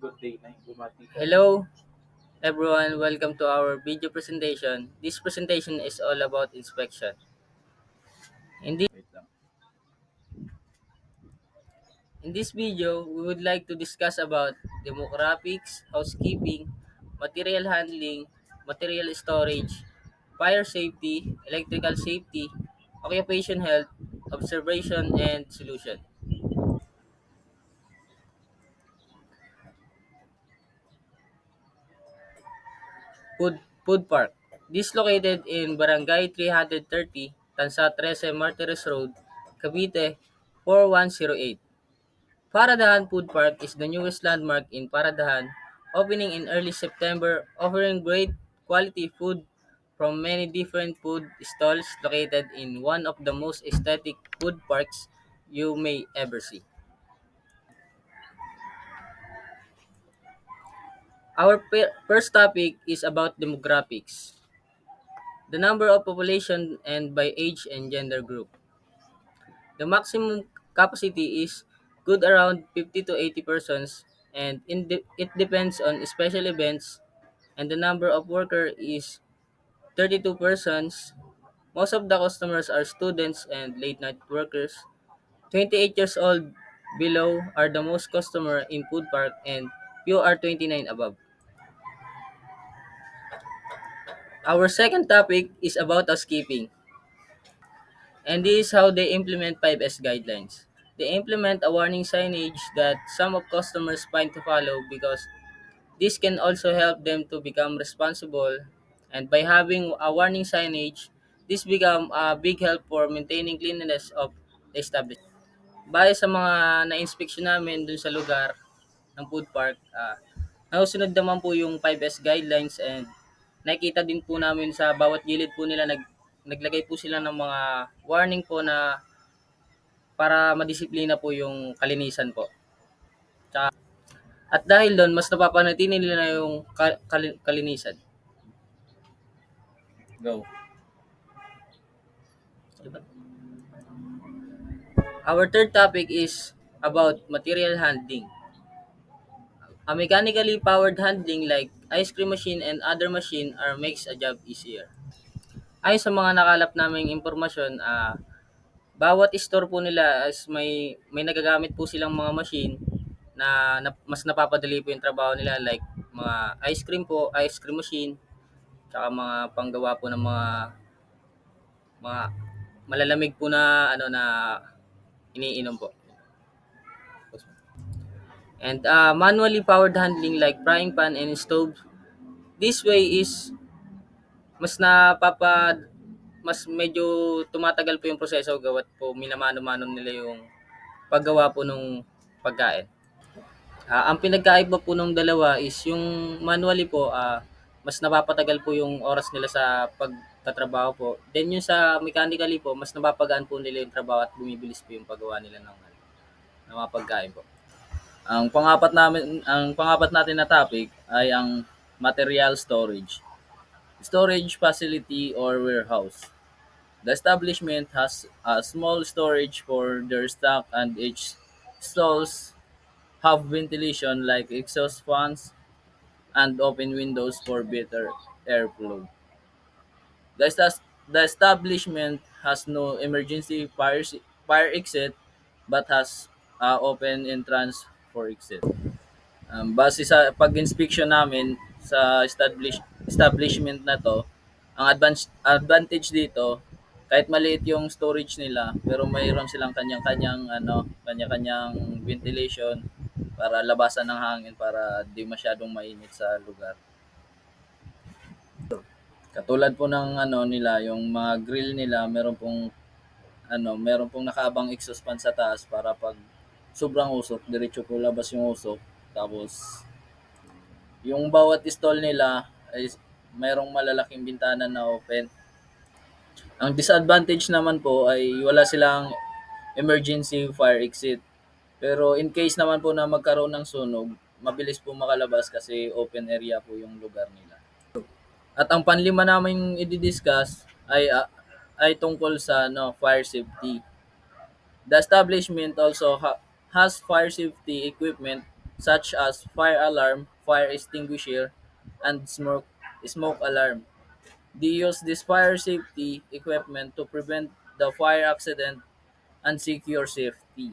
Hello everyone, welcome to our video presentation. This presentation is all about inspection. In this, in this video, we would like to discuss about demographics, housekeeping, material handling, material storage, fire safety, electrical safety, occupation health, observation, and solution. Food Park. This located in Barangay 330, Tansa 13 Martires Road, Cavite 4108. Paradahan Food Park is the newest landmark in Paradahan, opening in early September, offering great quality food from many different food stalls located in one of the most aesthetic food parks you may ever see. Our first topic is about demographics, the number of population and by age and gender group. The maximum capacity is good around 50 to 80 persons and it depends on special events and the number of worker is 32 persons. Most of the customers are students and late night workers. 28 years old below are the most customer in food park and few are 29 above. Our second topic is about housekeeping. And this is how they implement 5S guidelines. They implement a warning signage that some of customers find to follow because this can also help them to become responsible. And by having a warning signage, this become a big help for maintaining cleanliness of the establishment. Base sa mga na-inspection namin dun sa lugar ng food park, nausunod naman po yung 5S guidelines and nakita din po namin sa bawat gilid po nila naglagay po sila ng mga warning po na para madisiplina po yung kalinisan po. Tsaka, at dahil doon, mas napapanatili nila yung kalinisan. Go. Diba? Our third topic is about material handling. A mechanically powered handling like ice cream machine and other machine are makes a job easier. Ayon sa mga nakalap naming impormasyon, bawat store po nila is may nagagamit po silang mga machine na mas napapadali po yung trabaho nila like mga ice cream po, ice cream machine, tsaka mga panggawa po ng mga malalamig po na ano na iniinom po. And manually powered handling like frying pan and stove. This way is mas napapa mas medyo tumatagal po yung proseso gawat po minamano-mano nila yung paggawa po nung pagkain. Ang pinagkaiba po nung dalawa is yung manually po, mas napapatagal po yung oras nila sa pagtatrabaho po. Then yung sa mechanically po, mas napapagaan po nila yung trabaho at bumibilis po yung paggawa nila ng mga pagkain po. Ang pangapat natin na topic ay ang material storage. Storage facility or warehouse. The establishment has a small storage for their stock and each stalls have ventilation like exhaust fans and open windows for better airflow. The establishment has no emergency fire exit but has open entrance for exit. Base sa pag-inspection namin sa establishment na to, ang advantage dito, kahit maliit yung storage nila, pero mayroon silang kanya-kanyang ventilation para labasan ng hangin para di masyadong mainit sa lugar. Katulad po ng nila, yung mga grill nila, meron pong nakaabang exhaust fan sa taas para pag sobrang usok, diretso po labas yung usok. Tapos yung bawat stall nila ay mayroong malalaking bintana na open. Ang disadvantage naman po ay wala silang emergency fire exit. Pero in case naman po na magkaroon ng sunog, mabilis po makalabas kasi open area po yung lugar nila. At ang panlima naming i-discuss ay tungkol sa fire safety. The establishment also has fire safety equipment such as fire alarm, fire extinguisher, and smoke alarm. They use this fire safety equipment to prevent the fire accident and secure safety,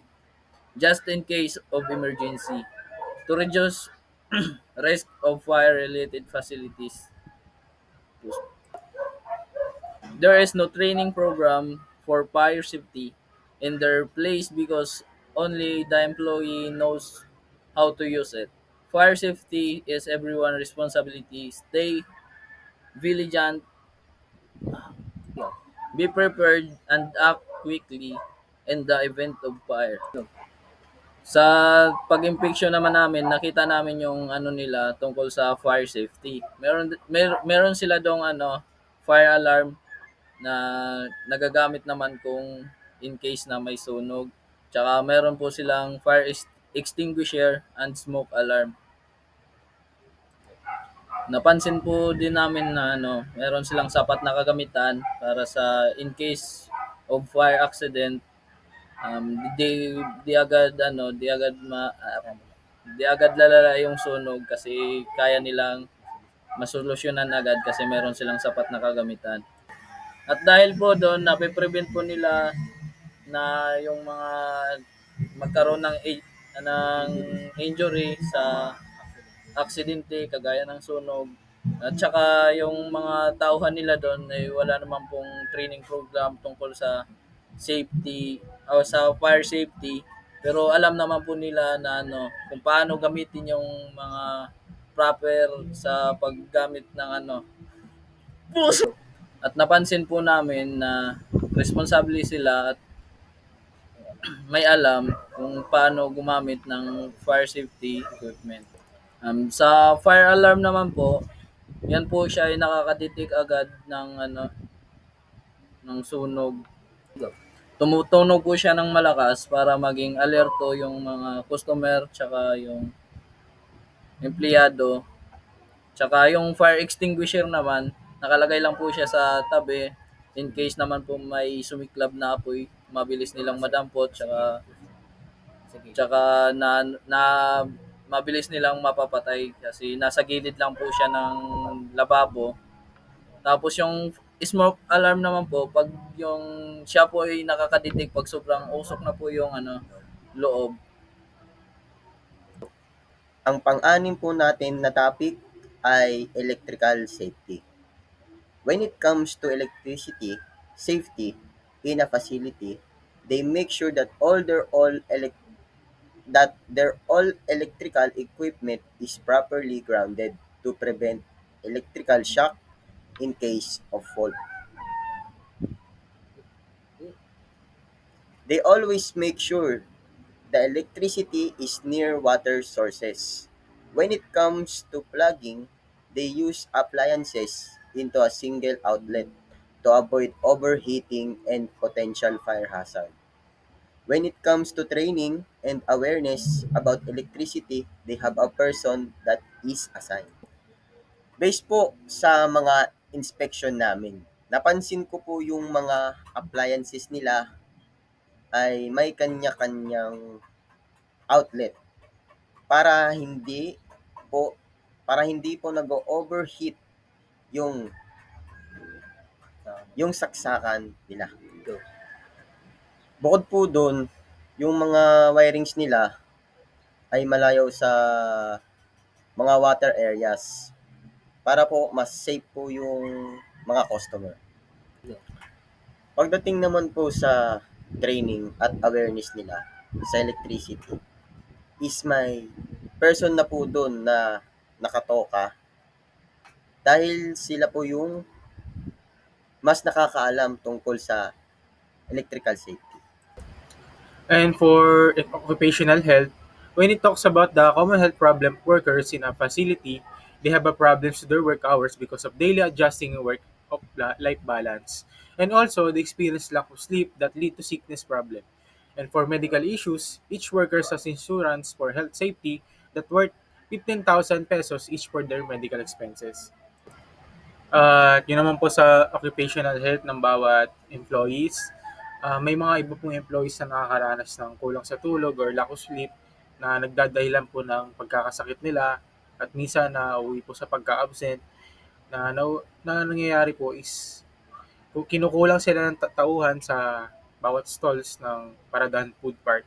just in case of emergency. To reduce risk of fire-related facilities, there is no training program for fire safety in their place because only the employee knows how to use it. Fire safety is everyone's responsibility. Stay vigilant, be prepared, and act quickly in the event of fire. Sa pag-inspection naman namin, nakita namin yung ano nila tungkol sa fire safety. Meron sila dong ano, fire alarm na nagagamit naman kung in case na may sunog. Tsaka meron po silang extinguisher and smoke alarm. Napansin po din namin na ano, meron silang sapat na kagamitan para sa in case of fire accident. Di agad lalala yung sunog kasi kaya nilang masolusyonan agad kasi meron silang sapat na kagamitan. At dahil po doon, nape-prevent po nila na yung mga magkaroon ng injury sa aksidente kagaya ng sunog. At saka yung mga tauhan nila doon ay wala naman pong training program tungkol sa safety o sa fire safety. Pero alam naman po nila na ano, kung paano gamitin yung mga proper sa paggamit ng ano, puso. At napansin po namin na responsable sila at may alam kung paano gumamit ng fire safety equipment. Sa fire alarm naman po, yan po siya ay nakaka-detect agad ng ano ng sunog. Tumutunog po siya ng malakas para maging alerto yung mga customer tsaka yung empleyado. Tsaka yung fire extinguisher naman, nakalagay lang po siya sa tabi in case naman po may sumiklab na apoy, mabilis nilang madampot tsaka na mabilis nilang mapapatay kasi nasa gilid lang po siya ng lababo. Tapos yung smoke alarm naman po, pag yung siya po ay nakakadetect pag sobrang usok na po yung ano, loob. Ang pang-anim po natin na topic ay electrical safety. When it comes to electricity safety in a facility, they make sure that their all electrical equipment is properly grounded to prevent electrical shock in case of fault. They always make sure the electricity is near water sources. When it comes to plugging, they use appliances into a single outlet to avoid overheating and potential fire hazard. When it comes to training and awareness about electricity, they have a person that is assigned. Based po sa mga inspection namin, napansin ko po yung mga appliances nila ay may kanya-kanyang outlet para po hindi po nag-overheat yung saksakan nila. Bukod po doon, yung mga wirings nila ay malayo sa mga water areas para po mas safe po yung mga customer. Pagdating naman po sa training at awareness nila sa electricity, is may person na po doon na nakatoka dahil sila po yung mas nakakaalam tungkol sa electrical safety. And for occupational health, when it talks about the common health problem workers in a facility, they have a problems to their work hours because of daily adjusting work of life balance. And also, they experience lack of sleep that lead to sickness problem. And for medical issues, each worker has insurance for health safety that worth 15,000 pesos each for their medical expenses. Yun naman po sa occupational health ng bawat employees. May mga iba pong employees na nakakaranas ng kulang sa tulog or lack of sleep na nagdadahilan po ng pagkakasakit nila at minsan na uwi po sa pagka-absent na nangyayari po is kung kinukulang sila ng tauhan sa bawat stalls ng Paradahan Food Park.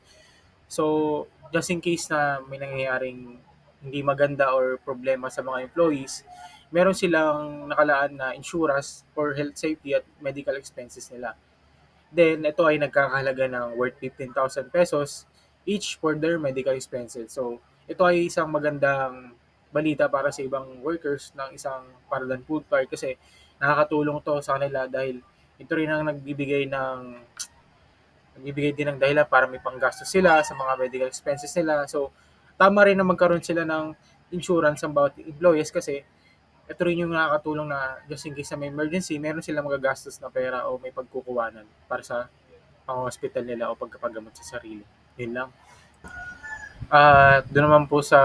So, just in case na may nangyayaring hindi maganda or problema sa mga employees, meron silang nakalaan na insurance for health safety at medical expenses nila. Then, ito ay nagkakahalaga ng worth 15,000 pesos each for their medical expenses. So, ito ay isang magandang balita para sa ibang workers ng isang Paralan Food Park kasi nakakatulong to sa kanila dahil ito rin ang nagbibigay din ng dahilan para may panggastos sila sa mga medical expenses nila. So, tama rin na magkaroon sila ng insurance ang bawat employees kasi ito rin yung nakakatulong na just in case na may emergency, meron silang magagastos na pera o may pagkukuwanan para sa pang-hospital nila o pagkapagamot sa sarili. Yun lang. At doon naman po sa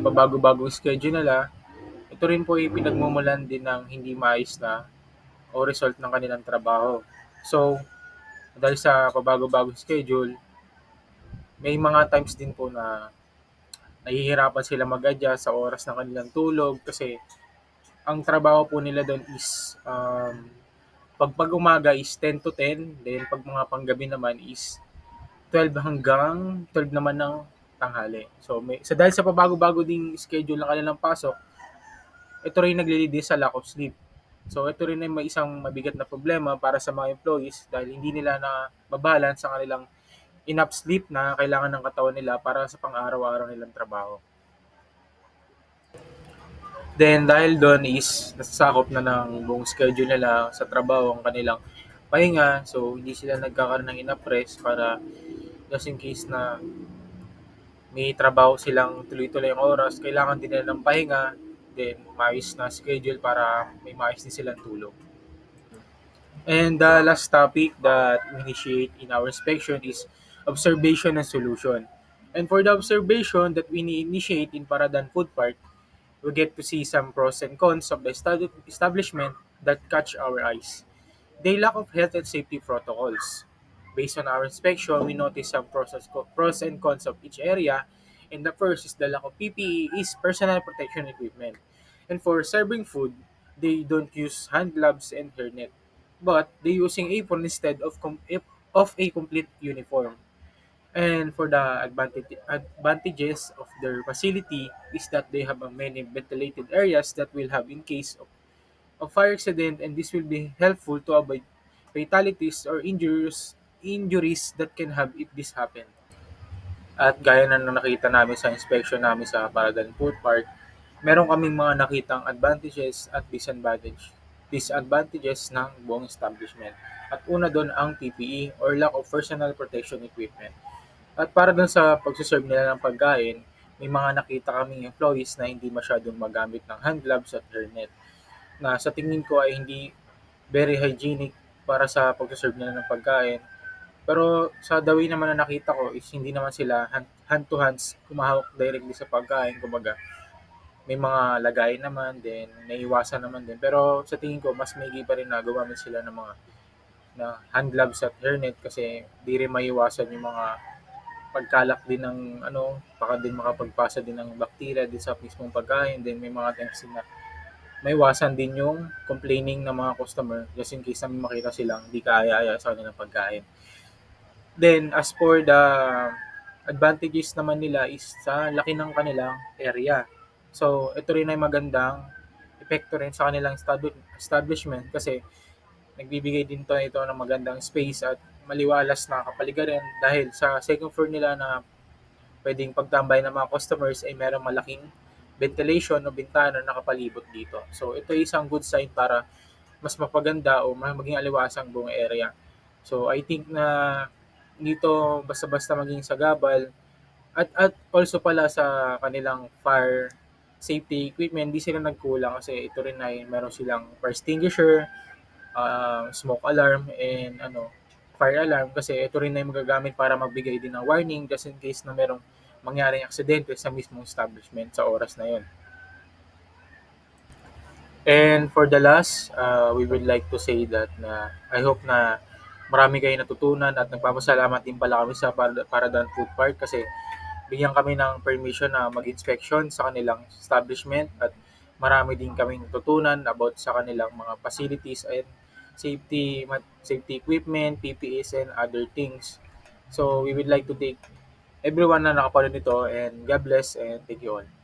pabago-bagong schedule nila, ito rin po ay pinagmumulan din ng hindi maayos na o result ng kanilang trabaho. So, dahil sa pabago-bagong schedule, may mga times din po na nahihirapan sila mag-adjust sa oras ng kanilang tulog kasi ang trabaho po nila doon is pag umaga is 10 to 10, then pag mga panggabi naman is 12 hanggang 12 naman ng tanghali. So dahil sa pabago-bago ding schedule ng kanilang pasok, ito rin naglilid din sa lack of sleep. So ito rin ay may isang mabigat na problema para sa mga employees dahil hindi nila na mabalance ang kanilang enough sleep na kailangan ng katawan nila para sa pang-araw-araw nilang trabaho. Then dahil doon is nasasakop na ng buong schedule nila sa trabaho ang kanilang pahinga. So hindi sila nagkakaroon ng enough rest para just in case na may trabaho silang tuloy-tuloy ang oras, kailangan din nila ng pahinga, then maayos na schedule para may maayos din silang tulog. And the last topic that we initiate in our inspection is observation and solution. And for the observation that we initiate in Paradan Food Park, we get to see some pros and cons of the establishment that catch our eyes. They lack of health and safety protocols. Based on our inspection, we notice some pros and cons of each area. And the first is the lack of PPE is personal protection equipment. And for serving food, they don't use hand gloves and hairnet, but they using apron instead of a complete uniform. And for the advantages of their facility is that they have a many ventilated areas that will have in case of fire accident, and this will be helpful to avoid fatalities or injuries that can have if this happen. At gaya na nakita namin sa inspection namin sa Paradan Food Park, meron kaming mga nakitang advantages at disadvantages ng buong establishment. At una doon ang PPE or lack of personal protection equipment. At para doon sa pagsiserve nila ng pagkain, may mga nakita kaming employees na hindi masyadong magamit ng hand gloves at hairnet na sa tingin ko ay hindi very hygienic para sa pagsiserve nila ng pagkain. Pero sa the way naman na nakita ko is hindi naman sila hand to hands kumahawak directly sa pagkain. Kumbaga, may mga lagay naman din, naiiwasan naman din. Pero sa tingin ko, mas maigi pa rin na gumamit sila ng mga na hand gloves at hairnet kasi di rin maiiwasan yung mga pagkalak din ng baka din makapagpasa din ng bacteria din sa mismong pagkain. Then may mga times din na maiwasan din yung complaining ng mga customer just in case na may makita silang di kaaya-aya sa kanilang pagkain. Then, as for the advantages naman nila is sa laki ng kanilang area. So, ito rin ay magandang epekto rin sa kanilang establishment kasi nagbibigay din ito ng magandang space at maliwalas na kapaligiran dahil sa second floor nila na pwedeng pagtambay ng mga customers ay merong malaking ventilation o bintana na nakapalibot dito. So, ito ay isang good sign para mas mapaganda o maging aliwasang buong area. So, I think na dito basta-basta maging sagabal at also pala sa kanilang fire safety equipment, hindi sila nagkulang kasi ito rin ay meron silang fire extinguisher, smoke alarm, and fire alarm kasi ito rin ay magagamit para magbigay din ng warning just in case na merong mangyaring aksidente sa mismong establishment sa oras na yon. And for the last, we would like to say that na I hope na marami kayo natutunan at nagpapasalamat din pala kami sa Paradan Food Park kasi bigyan kami ng permission na mag-inspection sa kanilang establishment at marami din kaming natutunan about sa kanilang mga facilities and safety equipment, PPEs and other things. So we would like to thank everyone na nakapanood nito and God bless and thank you all.